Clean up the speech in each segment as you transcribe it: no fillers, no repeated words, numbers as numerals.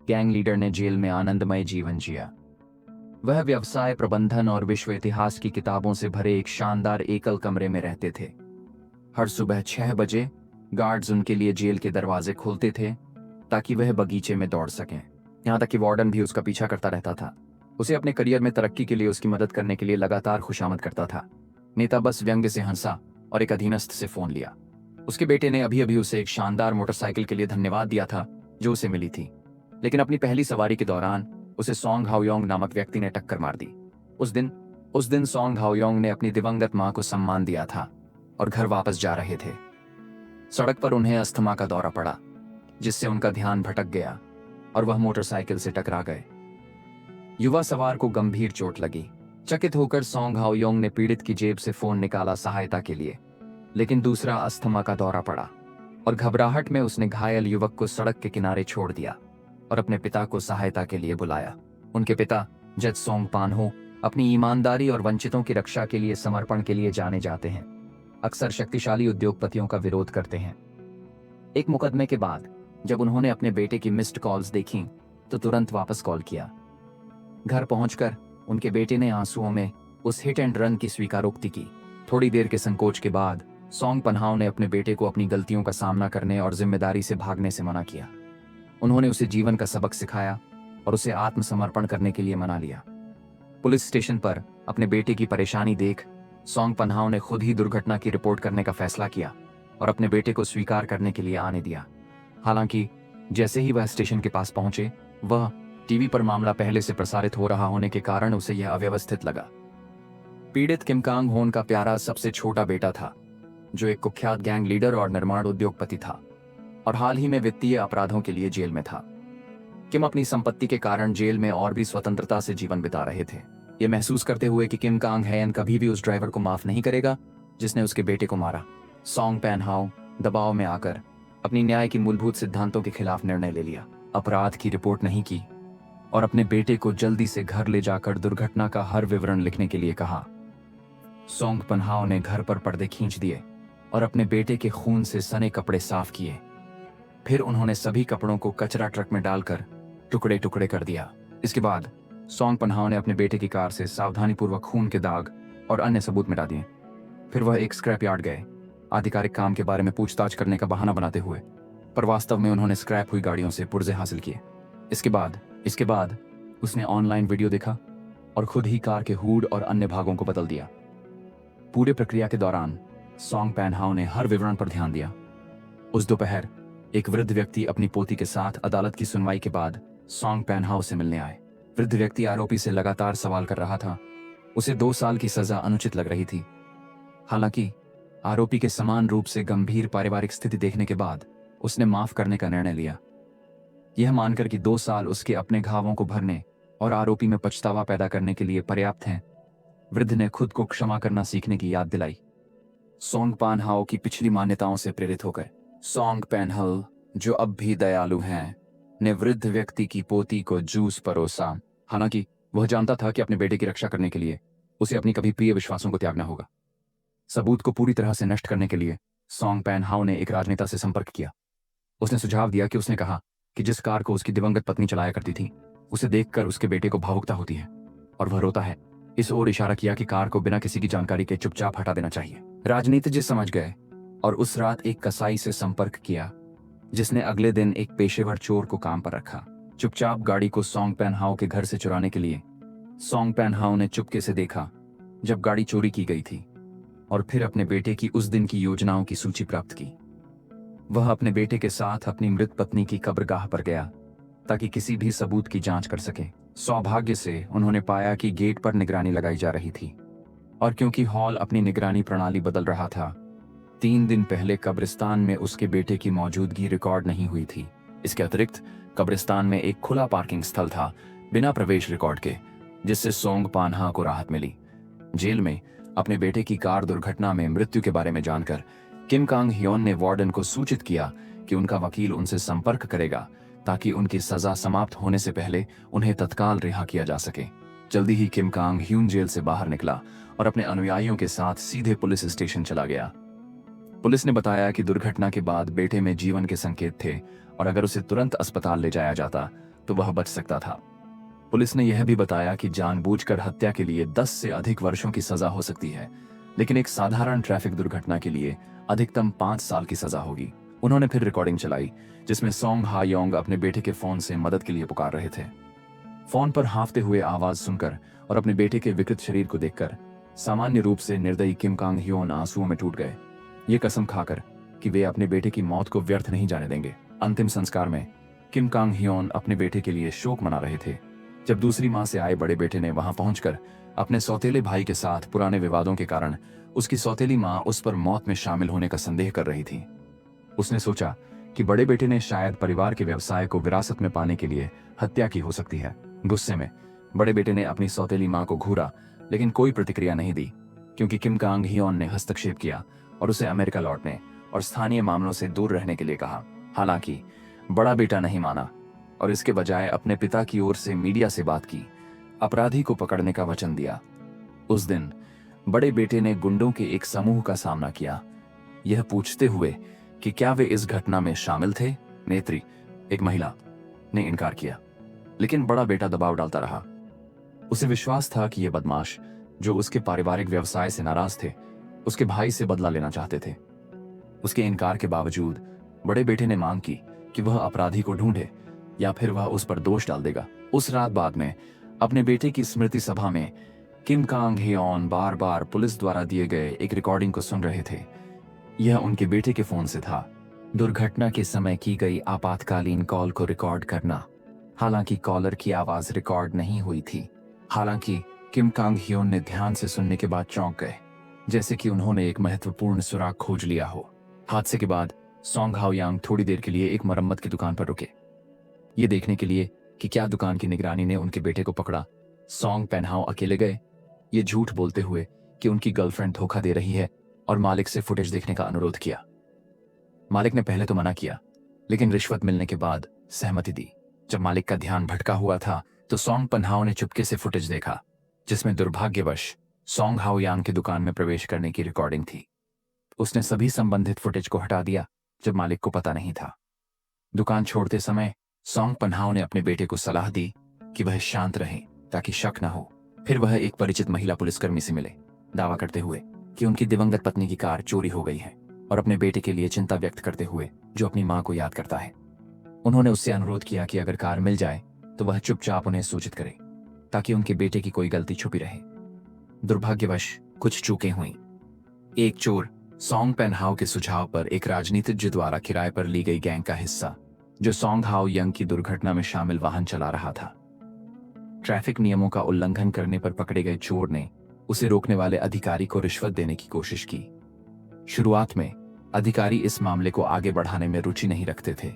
Gang leader ने jail में आनंदमय जीवन जिया। वह व्यवसाय प्रबंधन और विश्व इतिहास की किताबों से भरे एक शानदार एकल कमरे में रहते थे। हर सुबह 6 बजे गार्ड्स उनके लिए जेल के दरवाजे खोलते थे ताकि वह बगीचे में दौड़ सकें। यहाँ तक कि वार्डन भी उसका पीछा करता रहता था। उसे अपने करियर में तरक्की के लिए उसकी मदद करने के लिए लगातार खुशामद करता था। नेता बस व्यंग्य से हंसा और एक अधीनस्थ से फोन लिया। उसके बेटे ने अभी अभी उसे एक शानदार मोटरसाइकिल के लिए धन्यवाद दिया था जो उसे मिली थी, लेकिन अपनी पहली सवारी के दौरान उसे सोंग हाओयोंग नामक व्यक्ति ने टक्कर मार दी। उस दिन सोंग हाओयोंग ने अपनी दिवंगत मां को सम्मान दिया था और घर वापस जा रहे थे। सड़क पर उन्हें अस्थमा का दौरा पड़ा, जिससे उनका ध्यान भटक गया और वह मोटरसाइकिल से टकरा गए। युवा सवार को गंभीर चोट लगी। चकित होकर सोंग हाओयोंग ने पीड़ित की जेब से फोन निकाला सहायता के लिए, लेकिन दूसरा अस्थमा का दौरा पड़ा और घबराहट में उसने घायल युवक को सड़क के किनारे छोड़ दिया और अपने पिता को सहायता के लिए बुलाया। उनके पिता जज सोंग पानहो अपनी ईमानदारी और वंचितों की रक्षा के लिए समर्पण के लिए जाने जाते हैं। अक्सर शक्तिशाली उद्योगपतियों का विरोध करते हैं। एक मुकदमे के बाद जब उन्होंने अपने बेटे की मिस्ड कॉल्स देखी तो तुरंत वापस कॉल किया। घर पहुंचकर उनके बेटे ने आंसुओं में उस हिट एंड रन की स्वीकारोक्ति की। थोड़ी देर के संकोच के बाद सोंग पन्हाओ ने अपने बेटे को अपनी गलतियों का सामना करने और जिम्मेदारी से भागने से मना किया। उन्होंने उसे जीवन का सबक सिखाया और उसे आत्मसमर्पण करने के लिए मना लिया। पुलिस स्टेशन पर अपने बेटे की परेशानी देख सोंग पन्हाओ ने खुद ही दुर्घटना की रिपोर्ट करने का फैसला किया और अपने बेटे को स्वीकार करने के लिए आने दिया। हालांकि जैसे ही वह स्टेशन के पास पहुंचे, वह टीवी पर मामला पहले से प्रसारित हो रहा होने के कारण उसे यह अव्यवस्थित लगा। पीड़ित किम कांग होन का प्यारा सबसे छोटा बेटा था, जो एक कुख्यात गैंग लीडर और निर्माण उद्योगपति था और हाल ही में वित्तीय अपराधों के लिए जेल में था। किम अपनी संपत्ति के कारण जेल में और भी स्वतंत्रता से जीवन बिता रहे थे, ये महसूस करते हुए कि किम कांग हैन कभी भी उस ड्राइवर को माफ नहीं करेगा जिसने उसके बेटे को मारा। सोंग पन्हाओ दबाव में आकर अपनी न्याय की मूलभूत सिद्धांतों के खिलाफ निर्णय ले लिया, अपराध की रिपोर्ट नहीं की और अपने बेटे को जल्दी से घर ले जाकर दुर्घटना का हर विवरण लिखने के लिए कहा। सोंग पन्हाओ ने घर पर पर्दे खींच दिए और अपने बेटे के खून से सने कपड़े साफ किए। फिर उन्होंने सभी कपड़ों को कचरा ट्रक में डालकर टुकड़े टुकड़े कर दिया। इसके बाद सोंग पन्हाओ ने अपने बेटे की कार से सावधानीपूर्वक खून के दाग और अन्य सबूत मिटा दिए। फिर वह एक स्क्रैप यार्ड गए, आधिकारिक काम के बारे में पूछताछ करने का बहाना बनाते हुए, पर वास्तव में उन्होंने स्क्रैप हुई गाड़ियों से पुर्जे हासिल किए। इसके बाद उसने ऑनलाइन वीडियो देखा और खुद ही कार के हुड और अन्य भागों को बदल दिया। पूरे प्रक्रिया के दौरान सोंग पन्हाओ ने हर विवरण पर ध्यान दिया। उस दोपहर एक वृद्ध व्यक्ति अपनी पोती के साथ अदालत की सुनवाई के बाद सोंग पन्हाओ से मिलने आए। वृद्ध व्यक्ति आरोपी से लगातार सवाल कर रहा था। उसे 2 साल की सजा अनुचित लग रही थी। हालांकि आरोपी के समान रूप से गंभीर पारिवारिक स्थिति देखने के बाद उसने माफ करने का निर्णय लिया, यह मानकर कि 2 साल उसके अपने घावों को भरने और आरोपी में पछतावा पैदा करने के लिए पर्याप्त हैं। वृद्ध ने खुद को क्षमा करना सीखने की याद दिलाई। सोंग पन्हाओ की पिछली मान्यताओं से प्रेरित होकर सोंग पन्हाओ, जो अब भी दयालु हैं, ने वृद्ध व्यक्ति की पोती को जूस परोसा। हालांकि वह जानता था कि अपने बेटे की रक्षा करने के लिए उसे अपनी कभी प्रिय विश्वासों को त्यागना होगा। सबूत को पूरी तरह से नष्ट करने के लिए सोंग पन्हाओ ने एक राजनेता से संपर्क किया। उसने सुझाव दिया कि उसने कहा कि जिस कार को उसकी दिवंगत पत्नी चलाया करती थी, उसे देखकर उसके बेटे को भावुकता होती है और वह रोता है। इस ओर इशारा किया कि कार को बिना किसी की जानकारी के चुपचाप हटा देना चाहिए। राजनीतिज्ञ समझ गए और उस रात एक कसाई से संपर्क किया, जिसने अगले दिन एक पेशेवर चोर को काम पर रखा। चुपचाप गाड़ी को सोंग पन्हाओ के घर से चुराने के लिए सोंग पन्हाओ ने चुपके से देखा जब गाड़ी चोरी की गई थी और फिर अपने बेटे की उस दिन की योजनाओं की सूची प्राप्त की। वह अपने बेटे के साथ अपनी मृत पत्नी की कब्रगाह पर गया ताकि किसी भी सबूत की जांच कर सके। सौभाग्य से उन्होंने पाया कि गेट पर निगरानी लगाई जा रही थी और क्योंकि हॉल अपनी निगरानी प्रणाली बदल रहा था, 3 दिन पहले कब्रिस्तान में उसके बेटे की मौजूदगी रिकॉर्ड नहीं हुई थी। इसके अतिरिक्त कब्रिस्तान में एक खुला पार्किंग स्थल था बिना प्रवेश रिकॉर्ड के, जिससे सोंग पन्हाओ को राहत मिली। जेल में अपने बेटे की कार दुर्घटना में मृत्यु के बारे में जानकर किम कांग ह्योन ने वार्डन को सूचित किया कि उनका वकील उनसे संपर्क करेगा ताकि उनकी सजा समाप्त होने से पहले उन्हें तत्काल रिहा किया जा सके। जल्दी ही किम कांग ह्यून जेल से बाहर निकला और अपने अनुयायियों के साथ सीधे पुलिस स्टेशन चला गया। पुलिस ने बताया कि दुर्घटना के बाद बेटे में जीवन के संकेत थे और अगर उसे तुरंत अस्पताल ले जाया जाता तो वह बच सकता था। पुलिस ने यह भी बताया कि जानबूझकर हत्या के लिए 10 से अधिक वर्षों की सजा हो सकती है, लेकिन एक साधारण ट्रैफिक दुर्घटना के लिए अधिकतम 5 साल की सजा होगी। उन्होंने फिर रिकॉर्डिंग चलाई जिसमें सोंग हायोंग अपने बेटे के फोन से मदद के लिए पुकार रहे थे। फोन पर हांफते हुए आवाज सुनकर और अपने बेटे के विकृत शरीर को देखकर सामान्य रूप से निर्दयी किम कांग ह्योन आंसुओं में टूट गए, ये कसम खाकर कि वे अपने बेटे की मौत को व्यर्थ नहीं जाने देंगे। अंतिम संस्कार में किम कांग ह्योन अपने बेटे के लिए शोक मना रहे थे जब दूसरी मां से आए बड़े बेटे ने वहां पहुंचकर अपने सौतेले भाई के साथ पुराने विवादों के कारण उसकी सौतेली मां उस पर मौत में शामिल होने का संदेह कर रही थी। उसने सोचा कि बड़े बेटे ने शायद परिवार के व्यवसाय को विरासत में पाने के लिए हत्या की हो सकती है। गुस्से में बड़े बेटे ने अपनी सौतेली मां को घूरा, लेकिन कोई प्रतिक्रिया नहीं दी क्योंकि किम कांग ह्योन ने हस्तक्षेप किया और उसे अमेरिका लौटने और स्थानीय मामलों से दूर रहने के लिए कहा। हालांकि बड़ा बेटा नहीं माना और इसके बजाय अपने पिता की ओर से मीडिया से बात की, अपराधी को पकड़ने का वचन दिया। उस दिन बड़े बेटे ने गुंडों के एक समूह का सामना किया, यह पूछते हुए कि क्या वे इस घटना में शामिल थे। नेत्री, एक महिला, ने इनकार किया, लेकिन बड़ा बेटा दबाव डालता रहा। उसे विश्वास था कि ये बदमाश, जो उसके पारिवारिक व्यवसाय से नाराज थे, उसके भाई से बदला लेना चाहते थे। उसके इनकार के बावजूद बड़े बेटे ने मांग की कि वह अपराधी को ढूंढे या फिर वह उस पर दोष डाल देगा। उस रात बाद में अपने बेटे की स्मृति सभा में किम कांग ह्योन बार बार पुलिस द्वारा दिए गए एक रिकॉर्डिंग को सुन रहे थे। यह उनके बेटे के फोन से था। दुर्घटना के समय की गई आपातकालीन कॉल को रिकॉर्ड करना। हालांकि कॉलर की आवाज रिकॉर्ड नहीं हुई थी। हालांकि किम कांग ह्योन ने ध्यान से सुनने के बाद चौंक गए, जैसे कि उन्होंने एक महत्वपूर्ण सुराग खोज लिया हो। हादसे के बाद सोंग हाओयांग थोड़ी देर के लिए एक मरम्मत की दुकान पर रुके, ये देखने के लिए कि क्या दुकान की निगरानी ने उनके बेटे को पकड़ा। सोंग पेनहाओ अकेले गए, ये झूठ बोलते हुए कि उनकी गर्लफ्रेंड धोखा दे रही है, और मालिक से फुटेज देखने का अनुरोध किया। मालिक ने पहले तो मना किया, लेकिन रिश्वत मिलने के बाद सहमति दी। जब मालिक का ध्यान भटका हुआ था तो सोंग पेनहाओ ने चुपके से फुटेज देखा, जिसमें दुर्भाग्यवश सोंग हाओयांग की दुकान में प्रवेश करने की रिकॉर्डिंग थी। उसने सभी संबंधित फुटेज को हटा दिया जब मालिक को पता नहीं था। दुकान छोड़ते समय सोंग पेनहाओ ने अपने बेटे को सलाह दी कि वह शांत रहे ताकि शक न हो। फिर वह एक परिचित महिला पुलिसकर्मी से मिले, दावा करते हुए कि उनकी दिवंगत पत्नी की कार चोरी हो गई है, और अपने बेटे के लिए चिंता व्यक्त करते हुए जो अपनी मां को याद करता है। उन्होंने उससे अनुरोध किया कि अगर कार मिल जाए तो वह चुपचाप उन्हें सूचित करे ताकि उनके बेटे की कोई गलती छुपी रहे। दुर्भाग्यवश कुछ चूकें हुई। एक चोर सोंग पेनहाओ के सुझाव पर एक राजनीतिज्ञ द्वारा किराए पर ली गई गैंग का हिस्सा, जो सोंग हाओयांग की दुर्घटना में शामिल वाहन चला रहा था। ट्रैफिक नियमों का उल्लंघन करने पर पकड़े गए चोर ने उसे रोकने वाले अधिकारी को रिश्वत देने की कोशिश की। शुरुआत में अधिकारी इस मामले को आगे बढ़ाने में रुचि नहीं रखते थे,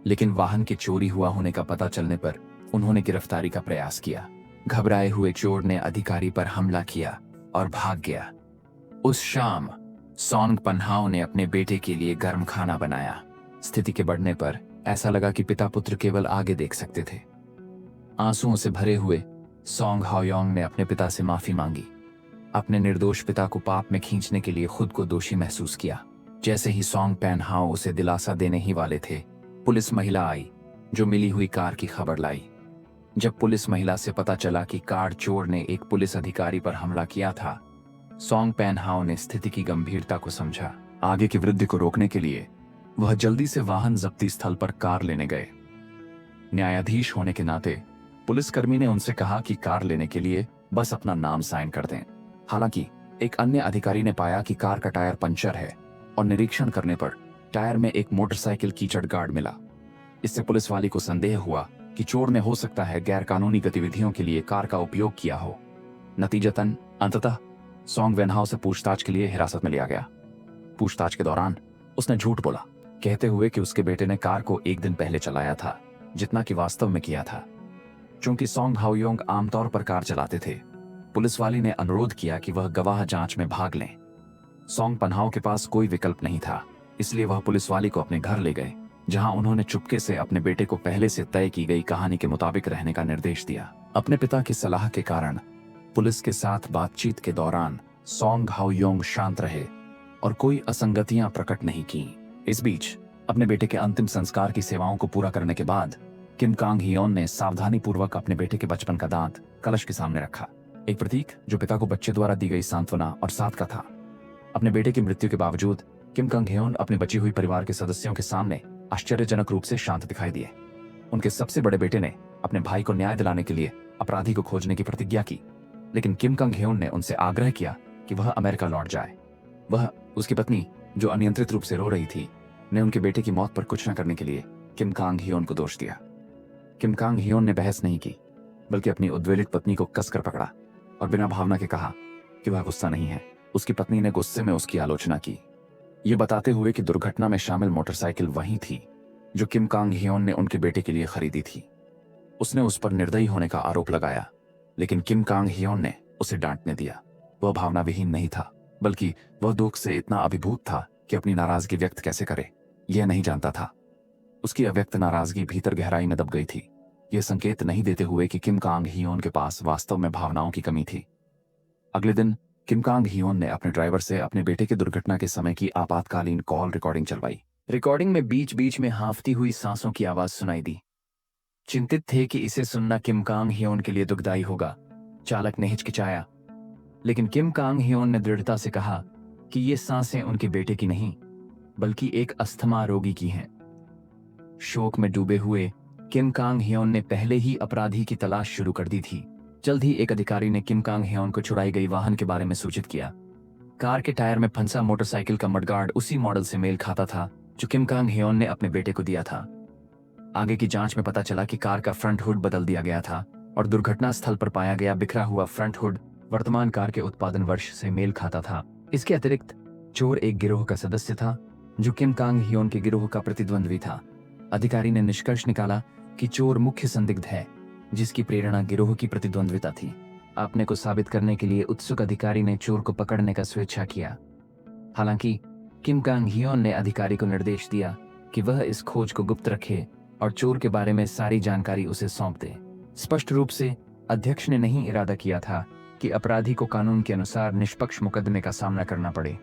लेकिन वाहन के चोरी हुआ होने का पता चलने पर उन्होंने गिरफ्तारी का प्रयास किया। घबराए हुए चोर ने अधिकारी पर हमला किया और भाग गया। उस शाम सोंग पेनहाओ ने अपने बेटे के लिए गर्म खाना बनाया। स्थिति के बढ़ने पर ऐसा लगा कि पिता पुत्र केवल आगे देख सकते थे। आंसुओं से भरे हुए सोंग हाओयांग ने अपने पिता से माफी मांगी। अपने निर्दोष पिता को पाप में खींचने के लिए खुद को दोषी महसूस किया। जैसे ही सोंग पेनहाओ उसे दिलासा देने ही वाले थे, पुलिस महिला आई जो मिली हुई कार की खबर लाई। जब पुलिस महिला से पता चला कि कार चोर ने एक पुलिस अधिकारी पर हमला किया था, सोंग पेनहाओ ने स्थिति की गंभीरता को समझा। आगे की वृद्धि को रोकने के लिए वह जल्दी से वाहन जब्ती स्थल पर कार लेने गए। न्यायाधीश होने के नाते पुलिसकर्मी ने उनसे कहा कि कार लेने के लिए बस अपना नाम साइन कर दें। हालांकि एक अन्य अधिकारी ने पाया कि कार का टायर पंचर है, और निरीक्षण करने पर टायर में एक मोटरसाइकिल कीचड़ गार्ड मिला। इससे पुलिस वाली को संदेह हुआ कि चोर ने हो सकता है गैरकानूनी गतिविधियों के लिए कार का उपयोग किया हो। नतीजतन अंततः सोंग पेनहाओ से पूछताछ के लिए हिरासत में लिया गया। पूछताछ के दौरान उसने झूठ बोला, कहते हुए कि उसके बेटे ने कार को एक दिन पहले चलाया था, जितना कि वास्तव में किया था। चूंकि सोंग हाओयांग आमतौर पर कार चलाते थे, पुलिस वाली ने अनुरोध किया कि वह गवाह जांच में भाग लें। सोंग पेनहाओ के पास कोई विकल्प नहीं था, इसलिए वह पुलिस वाली को अपने घर ले गए, जहां उन्होंने चुपके से अपने बेटे को पहले से तय की गई कहानी के मुताबिक रहने का निर्देश दिया। अपने पिता की सलाह के कारण पुलिस के साथ बातचीत के दौरान सोंग हाओयांग शांत रहे और कोई असंगतियां प्रकट नहीं की। इस बीच अपने बेटे के अंतिम संस्कार की सेवाओं को पूरा करने के बाद किम कांग हियोन ने सावधानीपूर्वक अपने बेटे के बचपन का दांत कलश के सामने रखा, एक प्रतीक जो पिता को बच्चे द्वारा दी गई सांत्वना और साथ का था। अपने बेटे की मृत्यु के बावजूद किम कांग हियोन अपनी बची हुई परिवार के सदस्यों के सामने आश्चर्यजनक रूप से शांत दिखाई दिए। उनके सबसे बड़े बेटे ने अपने भाई को न्याय दिलाने के लिए अपराधी को खोजने की प्रतिज्ञा की, लेकिन किम कांग हियोन ने उनसे आग्रह किया कि वह अमेरिका लौट जाए। वह, उसकी पत्नी जो अनियंत्रित रूप से रो रही थी, ने उनके बेटे की मौत पर कुछ न करने के लिए किम कांग हियोन को दोष दिया। किम कांग हियोन ने बहस नहीं की, बल्कि अपनी उद्वेलित पत्नी को कसकर पकड़ा और बिना भावना के कहा कि वह गुस्सा नहीं है। उसकी पत्नी ने गुस्से में उसकी आलोचना की, ये बताते हुए कि दुर्घटना में शामिल मोटरसाइकिल वही थी जो किम कांग हियोन ने उनके बेटे के लिए खरीदी थी। उसने उस पर निर्दयी होने का आरोप लगाया, लेकिन किम कांग हियोन ने उसे डांटने दिया। वह भावना विहीन नहीं था, बल्कि वह दुख से इतना अभिभूत था कि अपनी नाराजगी व्यक्त कैसे करे यह नहीं जानता था। उसकी अव्यक्त नाराजगी भीतर गहराई में दब गई थी, यह संकेत नहीं देते हुए कि किम कांग हियोन के पास वास्तव में भावनाओं की कमी थी। अगले दिन किम कांग हियोन ने अपने ड्राइवर से अपने बेटे की दुर्घटना के समय की आपातकालीन कॉल रिकॉर्डिंग चलवाई। रिकॉर्डिंग में बीच बीच में हांफती हुई सांसों की आवाज सुनाई दी। चिंतित थे कि इसे सुनना किम कांग हियोन के लिए दुखदाई होगा। चालक ने हिचकिचाया, लेकिन किम कांग हियोन ने दृढ़ता से कहा कि ये सांसें उनके बेटे की नहीं, बल्कि एक अस्थमा रोगी की हैं। शोक में डूबे हुए किम कांग हियोन ने पहले ही अपराधी की तलाश शुरू कर दी थी। जल्द ही एक अधिकारी ने किम कांग हियोन को छुड़ाई गई वाहन के बारे में सूचित किया। कार के टायर में फंसा मोटरसाइकिल का मडगार्ड उसी मॉडल से मेल खाता था जो किम कांग हियोन ने अपने बेटे को दिया था। आगे की जांच में पता चला कि कार का फ्रंट हुड बदल दिया गया था और दुर्घटना स्थल पर पाया गया बिखरा हुआ फ्रंट हुड वर्तमान कार के उत्पादन वर्ष से मेल खाता था। इसके अतिरिक्त चोर एक गिरोह का सदस्य था जो किम कांग हियोन के गिरोह का प्रतिद्वंद्वी था। अधिकारी ने निष्कर्ष निकाला कि चोर मुख्य संदिग्ध है, जिसकी प्रेरणा गिरोह की प्रतिद्वंद्विता थी। अपने को साबित करने के लिए उत्सुक अधिकारी ने चोर को पकड़ने का स्वेच्छा किया। हालांकि किम कांग हियोन ने अधिकारी को निर्देश दिया कि वह इस खोज को गुप्त रखे और चोर के बारे में सारी जानकारी उसे सौंप दे। स्पष्ट रूप से अध्यक्ष ने नहीं इरादा किया था कि अपराधी को कानून के अनुसार निष्पक्ष मुकदमे का सामना करना पड़े।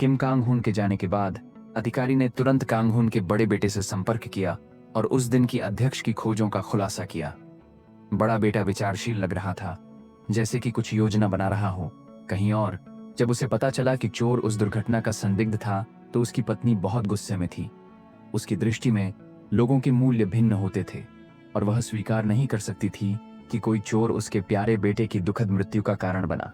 किम कांग हुन के जाने के बाद अधिकारी ने तुरंत कांग हुन के बड़े बेटे से संपर्क किया और उस दिन की अध्यक्ष की खोजों का खुलासा किया। बड़ा बेटा विचारशील लग रहा था, जैसे कि कुछ योजना बना रहा हो। कहीं और जब उसे पता चला कि चोर उस दुर्घटना का संदिग्ध था, तो उसकी पत्नी बहुत गुस्से में थी। उसकी दृष्टि में लोगों के मूल्य भिन्न होते थे और वह स्वीकार नहीं कर सकती थी कि कोई चोर उसके प्यारे बेटे की दुखद मृत्यु का कारण बना।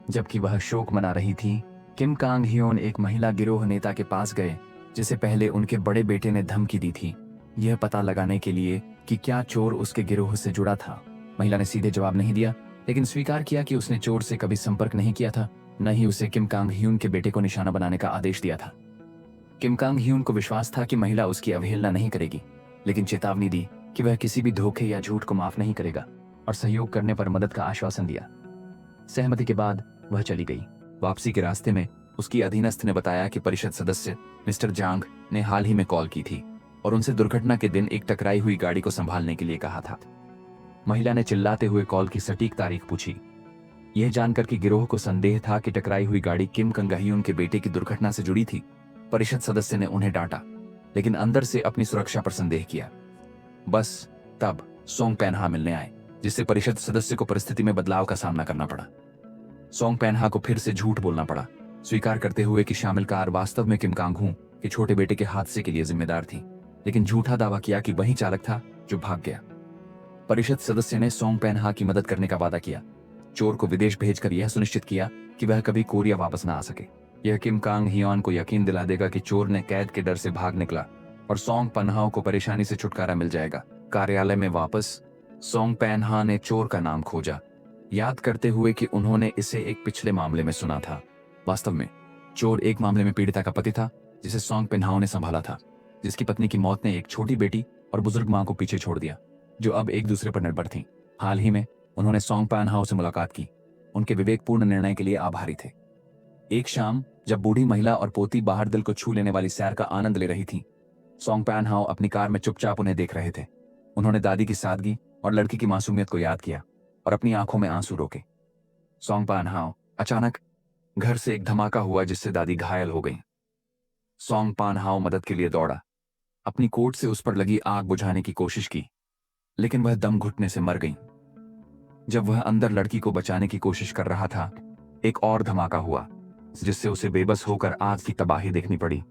जबकि वह शोक मना रही थी, किम कांग हियोन एक महिला गिरोह नेता के पास गए जिसे पहले उनके बड़े बेटे ने धमकी दी थी, यह पता लगाने के लिए कि क्या चोर उसके गिरोह से जुड़ा था। महिला ने सीधे जवाब नहीं दिया, लेकिन स्वीकार किया कि उसने चोर से कभी संपर्क नहीं किया था, न ही उसे किम कांग हियोन के बेटे को निशाना बनाने का आदेश दिया था। किम कांग हियोन को विश्वास था कि महिला उसकी अवहेलना नहीं करेगी, लेकिन चेतावनी दी कि वह किसी भी धोखे या झूठ को माफ नहीं करेगा और सहयोग करने पर मदद का आश्वासन दिया। सहमति के बाद वह चली गई। वापसी के रास्ते में उसकी अधीनस्थ ने बताया कि परिषद सदस्य मिस्टर जांग ने हाल ही में कॉल की थी और उनसे दुर्घटना के दिन एक टकराई हुई गाड़ी को संभालने के लिए कहा था। महिला ने चिल्लाते हुए कॉल की सटीक तारीख पूछी। यह जानकर कि गिरोह को संदेह था कि टकराई हुई गाड़ी किम कांग हियोन के बेटे की दुर्घटना से जुड़ी थी, परिषद सदस्य ने उन्हें डांटा, लेकिन अंदर से अपनी सुरक्षा पर संदेह किया। बस तब सोंग पेन्हा मिलने आए, जिससे परिषद सदस्य को परिस्थिति में बदलाव का सामना करना पड़ा। सोंग पेन्हा को फिर से झूठ बोलना पड़ा, स्वीकार करते हुए कि शामिल कार वास्तव में किम कांग हू के छोटे बेटे के हादसे के लिए जिम्मेदार थी, लेकिन झूठा दावा किया कि वही चालक था जो भाग गया। परिषद सदस्य ने सोंग पेन्हा की मदद करने का वादा किया, चोर को विदेश भेजकर यह सुनिश्चित किया कि वह कभी कोरिया वापस न आ सके। यह किम कांग हियोन को यकीन दिला देगा कि चोर ने कैद के डर से भाग निकला और सोंग पेन्हा को परेशानी से छुटकारा मिल जाएगा। कार्यालय में वापस सोंग पेन्हा ने चोर का नाम खोजा, याद करते हुए कि उन्होंने इसे एक पिछले मामले में सुना था। वास्तव में चोर एक मामले में पीड़िता का पति था जिसे सोंग पेन्हा ने संभाला था, जिसकी पत्नी की मौत ने एक छोटी बेटी और बुजुर्ग मां को पीछे छोड़ दिया, जो अब एक दूसरे पर निर्भर थीं। हाल ही में उन्होंने सोंग पेन्हा से मुलाकात की, उनके विवेकपूर्ण निर्णय के लिए आभारी थे। एक शाम जब बूढ़ी महिला और पोती बाहर दिल को छू लेने वाली सैर का आनंद ले रही थी, सोंग पेन्हा अपनी कार में चुपचाप उन्हें देख रहे थे। उन्होंने दादी की सादगी और लड़की की मासूमियत को याद किया और अपनी आंखों में आंसू रोके। सोंग पेन्हा अचानक घर से एक धमाका हुआ जिससे दादी घायल हो गई। सोंग पेन्हा मदद के लिए दौड़ा, अपनी कोट से उस पर लगी आग बुझाने की कोशिश की, लेकिन वह दम घुटने से मर गई। जब वह अंदर लड़की को बचाने की कोशिश कर रहा था, एक और धमाका हुआ, जिससे उसे बेबस होकर आग की तबाही देखनी पड़ी।